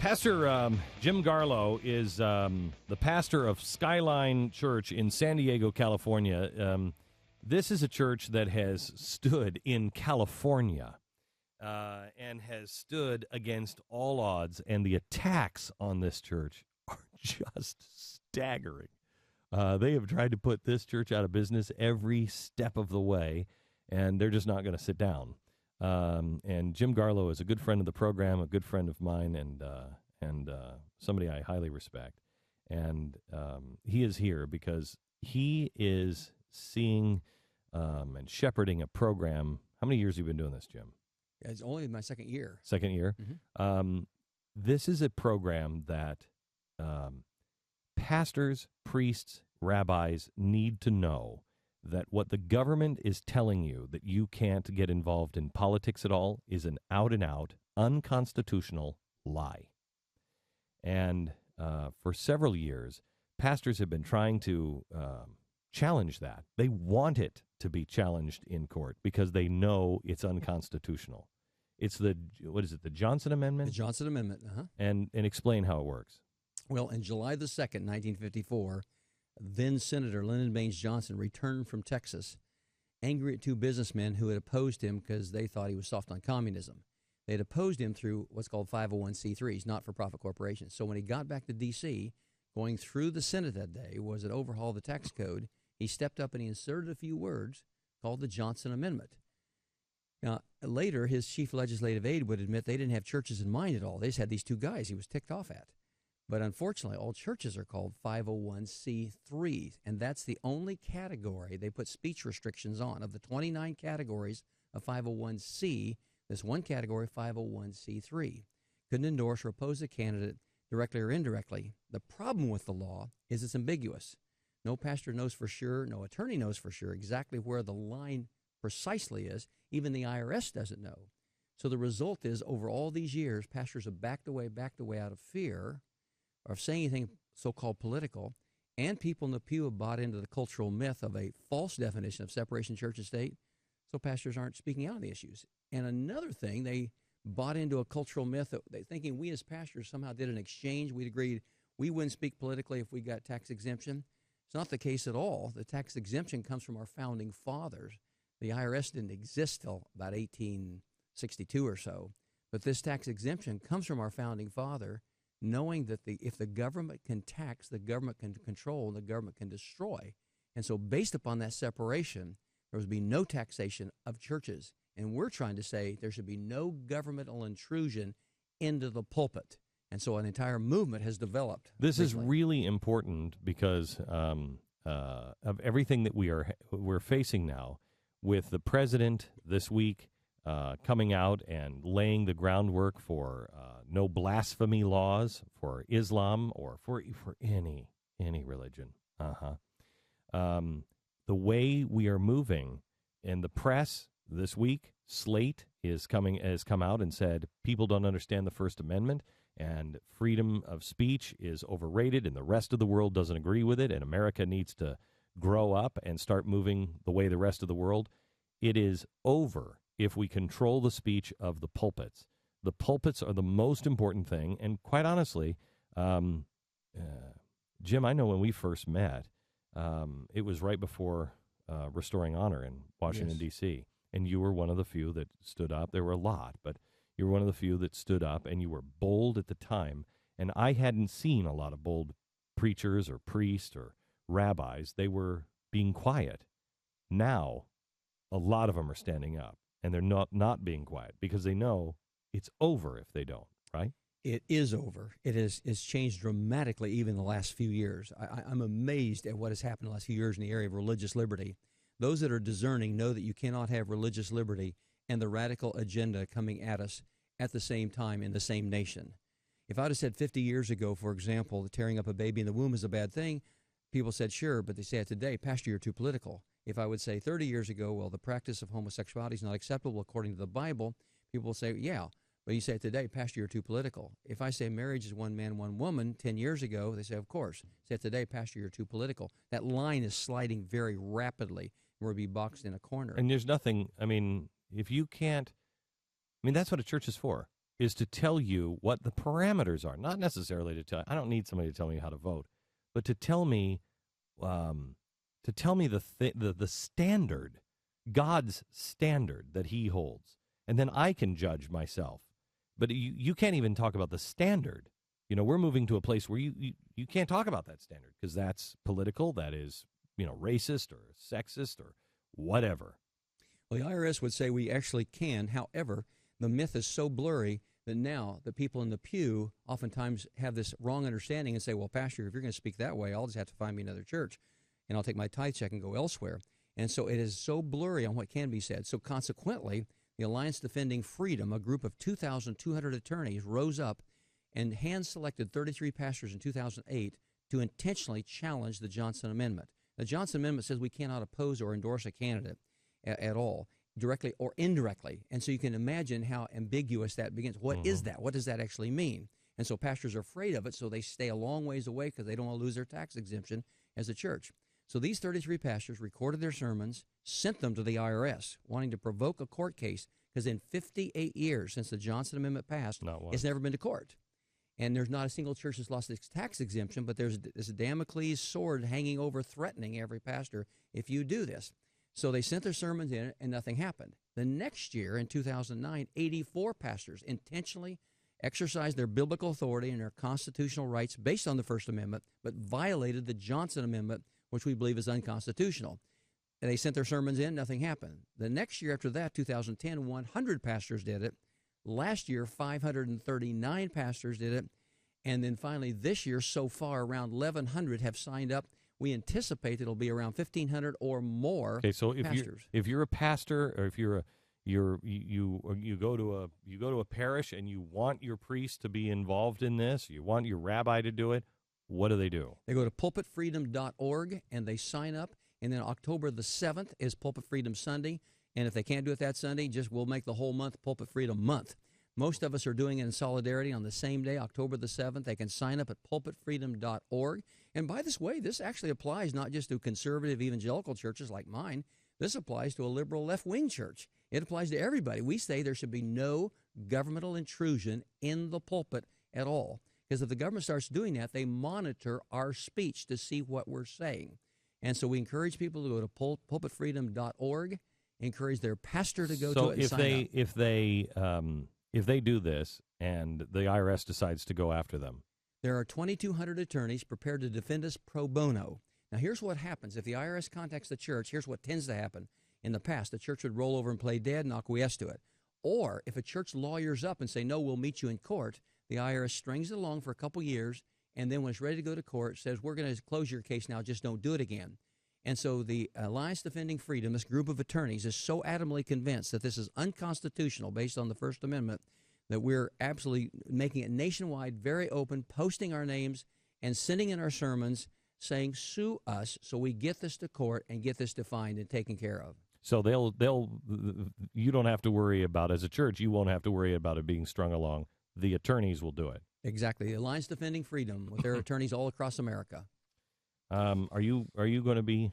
Pastor Jim Garlow is the pastor of Skyline Church in San Diego, California. This is a church that has stood in California and has stood against all odds, and the attacks on this church are just staggering. They have tried to put this church out of business every step of the way, and they're just not going to sit down. And Jim Garlow is a good friend of the program, a good friend of mine, and somebody I highly respect. And he is here because he is seeing and shepherding a program. How many years have you been doing this, Jim? It's only my second year. Second year? Mm-hmm. This is a program that pastors, priests, rabbis need to know that what the government is telling you, that you can't get involved in politics at all, is an out-and-out, unconstitutional lie. And for several years, pastors have been trying to challenge that. They want it to be challenged in court because they know it's unconstitutional. It's the Johnson Amendment? The Johnson Amendment, And explain how it works. Well, in July the 2nd, 1954, then Senator Lyndon Baines Johnson returned from Texas, angry at two businessmen who had opposed him because they thought he was soft on communism. They had opposed him through what's called 501c3s, not-for-profit corporations. So when he got back to D.C., going through the Senate that day was an overhaul of the tax code. He stepped up and he inserted a few words called the Johnson Amendment. Now, later, his chief legislative aide would admit they didn't have churches in mind at all. They just had these two guys he was ticked off at. But unfortunately, all churches are called 501c3s, and that's the only category they put speech restrictions on. Of the 29 categories of 501c, this one category, 501c3, couldn't endorse or oppose a candidate directly or indirectly. The problem with the law is it's ambiguous. No pastor knows for sure, no attorney knows for sure exactly where the line precisely is. Even the IRS doesn't know. So the result is, over all these years, pastors have backed away out of fear of saying anything so-called political, and people in the pew have bought into the cultural myth of a false definition of separation of church and state, so pastors aren't speaking out on the issues. And another thing, they bought into a cultural myth that they thinking we as pastors somehow did an exchange. We'd agreed we wouldn't speak politically if we got tax exemption. It's not the case at all. The tax exemption comes from our founding fathers. The IRS didn't exist till about 1862 or so, but this tax exemption comes from our founding father, knowing that if the government can tax, the government can control, and the government can destroy. And so based upon that separation, there would be no taxation of churches. And we're trying to say there should be no governmental intrusion into the pulpit. And so an entire movement has developed. This is really important because of everything that we're facing now, with the president this week coming out and laying the groundwork for no blasphemy laws for Islam or for any religion. The way we are moving in the press this week, Slate has come out and said people don't understand the First Amendment and freedom of speech is overrated and the rest of the world doesn't agree with it and America needs to grow up and start moving the way the rest of the world. It is over if we control the speech of the pulpits. The pulpits are the most important thing, and quite honestly, Jim, I know when we first met, it was right before Restoring Honor in Washington, Yes. D.C., and you were one of the few that stood up. There were a lot, but you were one of the few that stood up, and you were bold at the time, and I hadn't seen a lot of bold preachers or priests or rabbis. They were being quiet. Now, a lot of them are standing up, and they're not being quiet because they know it's over if they don't, right? It is over. It's changed dramatically even in the last few years. I'm amazed at what has happened in the last few years in the area of religious liberty. Those that are discerning know that you cannot have religious liberty and the radical agenda coming at us at the same time in the same nation. If I'd have said 50 years ago, for example, that tearing up a baby in the womb is a bad thing, people said, sure, but they say it today, Pastor, you're too political. If I would say 30 years ago, well, the practice of homosexuality is not acceptable according to the Bible, people will say, yeah, but you say it today, Pastor, you're too political. If I say marriage is one man, one woman 10 years ago, they say, of course. Say it today, Pastor, you're too political. That line is sliding very rapidly. We'll be boxed in a corner. And there's nothing, if you can't, that's what a church is for. is to tell you what the parameters are, not necessarily to tell. I don't need somebody to tell me how to vote, but to tell me, the standard, God's standard that He holds, and then I can judge myself. But you can't even talk about the standard. We're moving to a place where you can't talk about that standard because that's political, that is, racist or sexist or whatever. Well, the IRS would say we actually can. However, the myth is so blurry that now the people in the pew oftentimes have this wrong understanding and say, well, Pastor, if you're going to speak that way, I'll just have to find me another church, and I'll take my tithe check and go elsewhere. And so it is so blurry on what can be said. So consequently, the Alliance Defending Freedom, a group of 2,200 attorneys, rose up and hand-selected 33 pastors in 2008 to intentionally challenge the Johnson Amendment. The Johnson Amendment says we cannot oppose or endorse a candidate at all, directly or indirectly. And so you can imagine how ambiguous that begins. What is that? What does that actually mean? And so pastors are afraid of it, so they stay a long ways away because they don't want to lose their tax exemption as a church. So these 33 pastors recorded their sermons, sent them to the IRS, wanting to provoke a court case, because in 58 years since the Johnson Amendment passed, it's never been to court. And there's not a single church that's lost its tax exemption, but there's a Damocles sword hanging over, threatening every pastor if you do this. So they sent their sermons in, and nothing happened. The next year, in 2009, 84 pastors intentionally exercised their biblical authority and their constitutional rights based on the First Amendment, but violated the Johnson Amendment, which we believe is unconstitutional. And they sent their sermons in, nothing happened. The next year after that, 2010, 100 pastors did it. Last year, 539 pastors did it. And then finally this year, so far, around 1,100 have signed up. We anticipate it'll be around 1,500 or more. Okay, so pastors. if you're a pastor, or if you go to a parish and you want your priest to be involved in this, you want your rabbi to do it, what do? They go to pulpitfreedom.org and they sign up. And then October the 7th is Pulpit Freedom Sunday. And if they can't do it that Sunday, we'll make the whole month Pulpit Freedom Month. Most of us are doing it in solidarity on the same day, October the 7th. They can sign up at pulpitfreedom.org. And by this way, this actually applies not just to conservative evangelical churches like mine. This applies to a liberal left-wing church. It applies to everybody. We say there should be no governmental intrusion in the pulpit at all. Because if the government starts doing that, they monitor our speech to see what we're saying. And so we encourage people to go to pulpitfreedom.org, encourage their pastor to go to it and sign up. If they do this and the IRS decides to go after them, there are 2,200 attorneys prepared to defend us pro bono. Now, here's what happens. If the IRS contacts the church, here's what tends to happen. In the past, the church would roll over and play dead and acquiesce to it. Or if a church lawyers up and say, no, we'll meet you in court, the IRS strings it along for a couple years, and then when it's ready to go to court, says, we're going to close your case now, just don't do it again. And so the Alliance Defending Freedom, this group of attorneys, is so adamantly convinced that this is unconstitutional based on the First Amendment that we're absolutely making it nationwide, very open, posting our names and sending in our sermons saying, sue us so we get this to court and get this defined and taken care of. So you don't have to worry about, as a church, you won't have to worry about it being strung along. The attorneys will do it. Exactly. The Alliance Defending Freedom with their attorneys all across America. Are you going to be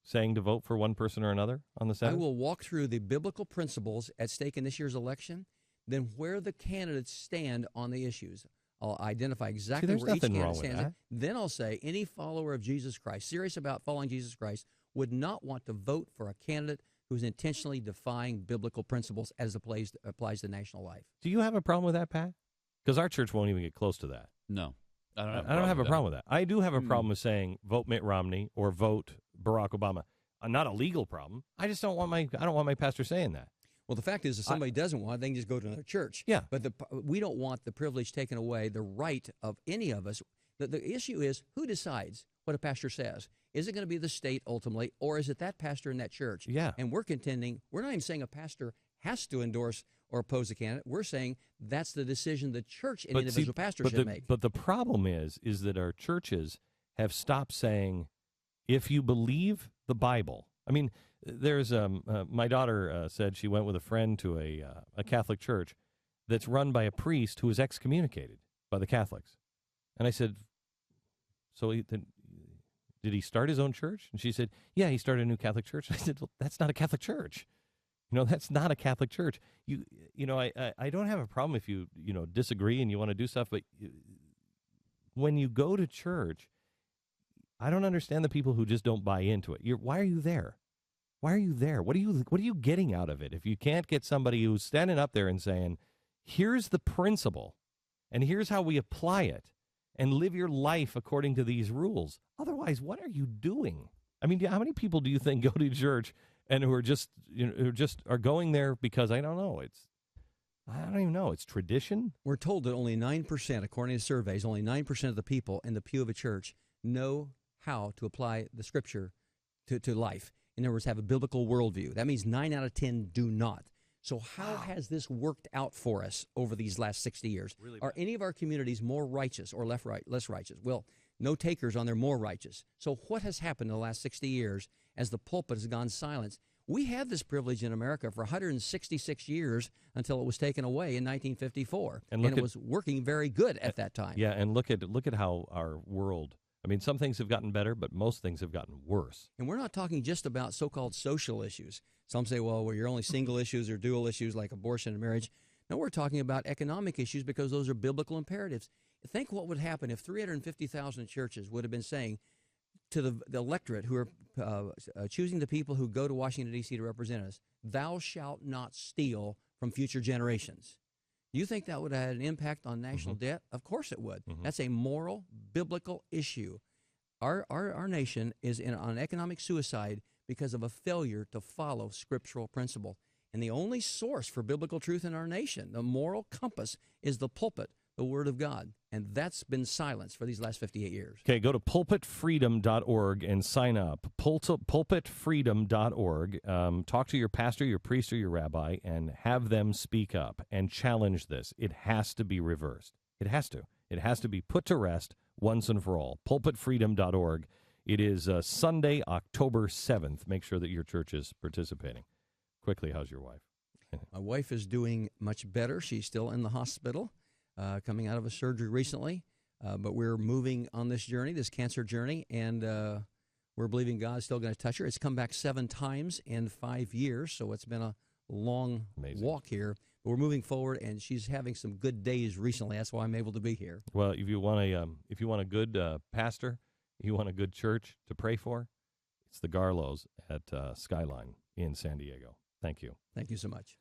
saying to vote for one person or another on the Senate? I will walk through the biblical principles at stake in this year's election, then where the candidates stand on the issues. I'll identify exactly where each candidate stands. Then I'll say any follower of Jesus Christ, serious about following Jesus Christ, would not want to vote for a candidate who's intentionally defying biblical principles as applies to national life. Do you have a problem with that, Pat? Because our church won't even get close to that. No. I don't have a problem with that. I do have a problem with saying vote Mitt Romney or vote Barack Obama. Not a legal problem. I just don't want my pastor saying that. Well, the fact is, if somebody doesn't want it, they can just go to another church. Yeah. But we don't want the privilege taken away, the right of any of us. The issue is, who decides what a pastor says? Is it going to be the state ultimately, or is it that pastor in that church? Yeah. And we're contending, we're not even saying a pastor has to endorse or oppose a candidate. We're saying that's the decision the church and individual pastor should make. But the problem is that our churches have stopped saying, if you believe the Bible. I mean, there's my daughter said she went with a friend to a Catholic church that's run by a priest who was excommunicated by the Catholics. And I said, so did he start his own church? And she said, yeah, he started a new Catholic church. And I said, well, that's not a Catholic church. That's not a Catholic church. I don't have a problem if you disagree and you want to do stuff, but when you go to church, I don't understand the people who just don't buy into it. Why are you there? Why are you there? What are you getting out of it if you can't get somebody who's standing up there and saying, here's the principle, and here's how we apply it, and live your life according to these rules? Otherwise, what are you doing? I mean, how many people do you think go to church and who are just are going there because I don't even know. It's tradition. We're told that only 9%, according to surveys, only 9% of the people in the pew of a church know how to apply the Scripture to life. In other words, have a biblical worldview. That means 9 out of 10 do not. So how has this worked out for us over these last 60 years? Really Are any of our communities more righteous or less righteous? Well, no takers on their more righteous. So what has happened in the last 60 years as the pulpit has gone silent? We had this privilege in America for 166 years until it was taken away in 1954. And it was working very good at that time. Yeah, and look at how our world, I mean, some things have gotten better, but most things have gotten worse. And we're not talking just about so-called social issues. Some say, well, you're only single issues or dual issues like abortion and marriage. No, we're talking about economic issues because those are biblical imperatives. Think what would happen if 350,000 churches would have been saying to the electorate who are choosing the people who go to Washington, D.C. to represent us, thou shalt not steal from future generations. Do you think that would have had an impact on national debt? Of course it would. That's a moral, biblical issue. Our nation is on economic suicide because of a failure to follow scriptural principle. And the only source for biblical truth in our nation, the moral compass, is the pulpit, the Word of God. And that's been silenced for these last 58 years. Okay, go to pulpitfreedom.org and sign up. Pulpitfreedom.org. Talk to your pastor, your priest, or your rabbi, and have them speak up and challenge this. It has to be reversed. It has to. It has to be put to rest once and for all. Pulpitfreedom.org. It is Sunday, October 7th. Make sure that your church is participating. Quickly, how's your wife? My wife is doing much better. She's still in the hospital, coming out of a surgery recently. But we're moving on this journey, this cancer journey, and we're believing God's still going to touch her. It's come back 7 times in 5 years, so it's been a long walk here. But we're moving forward, and she's having some good days recently. That's why I'm able to be here. Well, if you want a good pastor, you want a good church to pray for, it's the Garlows at Skyline in San Diego. Thank you. Thank you so much.